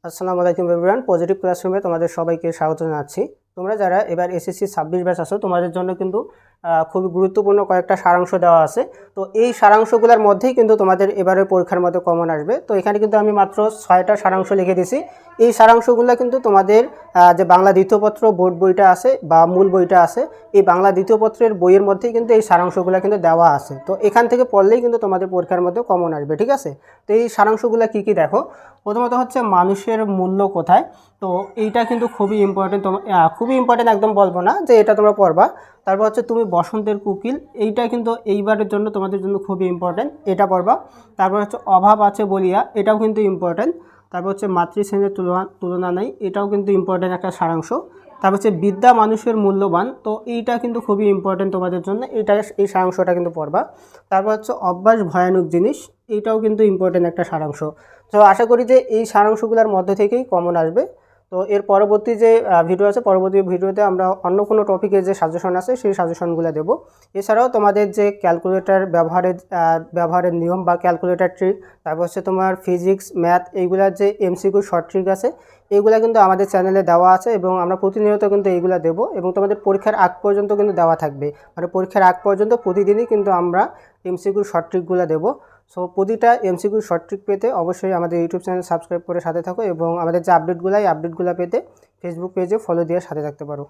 আসসালামু আলাইকুম everyone, positive ক্লাসরুমে তোমাদের সবাইকে স্বাগত জানাচ্ছি। তোমরা যারা এবার এসএসসি 26 ব্যাচ আছো, তোমাদের জন্য কিন্তু খুবই গুরুত্বপূর্ণ কয়েকটা সারাংশ দেওয়া আছে। তো এই সারাংশগুলোর মধ্যেই কিন্তু তোমাদের এবারের পরীক্ষার মধ্যে কমন আসবে। তো এখানে কিন্তু আমি মাত্র 6টা সারাংশ লিখে দিয়েছি। এই সারাংশগুলো কিন্তু তোমাদের যে বাংলা দ্বিতীয় পত্র বোর্ড বইটা আছে বা মূল বইটা আছে, এই বাংলা দ্বিতীয় পত্রের বইয়ের মধ্যেই কিন্তু এই সারাংশগুলো কিন্তু দেওয়া আছে। তো এখান থেকে পড়লেই কিন্তু তোমাদের পরীক্ষার মধ্যে কমন আসবে, ঠিক আছে? তো এই সারাংশগুলো কী কী দেখো। প্রথমত হচ্ছে মানুষের মূল্য কোথায়। তো এইটা কিন্তু খুবই ইম্পর্টেন্ট, খুবই ইম্পর্টেন্ট একদম বলবো না যে এটা তোমরা পড়বা। তারপর হচ্ছে তুমি বসন্তের কোকিল, এইটা কিন্তু এইবারের জন্য তোমাদের জন্য খুবই ইম্পর্টেন্ট, এটা পড়বা। তারপর হচ্ছে অভাব আছে বলিয়া, এটাও কিন্তু ইম্পর্টেন্ট। তারপর হচ্ছে মাতৃস্নেহের তুলনা নেই, এটাও কিন্তু ইম্পর্টেন্ট একটা সারাংশ। তারপর হচ্ছে বিদ্যা মানুষের মূল্যবান, তো এইটা কিন্তু খুবই ইম্পর্টেন্ট তোমাদের জন্য, এই সারাংশটা কিন্তু পড়বা। তারপর হচ্ছে অভ্যাস ভয়ানক জিনিস, এইটাও কিন্তু ইম্পর্টেন্ট একটা সারাংশ। তো আশা করি যে এই সারাংশগুলোর মধ্যে থেকেই কমন আসবে। তো এর পরবর্তী যে ভিডিও আছে, পরবর্তী ভিডিওতে আমরা অন্য কোনো টপিকের যে সাজেশন আছে সেই সাজেশনগুলো দেবো। এছাড়াও তোমাদের যে ক্যালকুলেটর ব্যবহারের নিয়ম বা ক্যালকুলেটর ট্রিক, তারপর হচ্ছে তোমার ফিজিক্স ম্যাথ এইগুলার যে এমসিকিউ শর্ট ট্রিক আছে, এইগুলো কিন্তু আমাদের চ্যানেলে দেওয়া আছে এবং আমরা প্রতিনিয়ত কিন্তু এইগুলো দেবো এবং তোমাদের পরীক্ষার আগ পর্যন্ত কিন্তু দেওয়া থাকবে। মানে পরীক্ষার আগ পর্যন্ত প্রতিদিনই কিন্তু আমরা এমসিকিউ শর্ট ট্রিকগুলো দেবো। সো প্রতিটা এমসিকিউ শর্ট ট্রিক পেতে অবশ্যই আমাদের ইউটিউব চ্যানেল সাবস্ক্রাইব করে সাথে থাকো এবং আমাদের যে আপডেটগুলো পেতে ফেসবুক পেজে ফলো দিয়ে সাথে থাকতে পারো।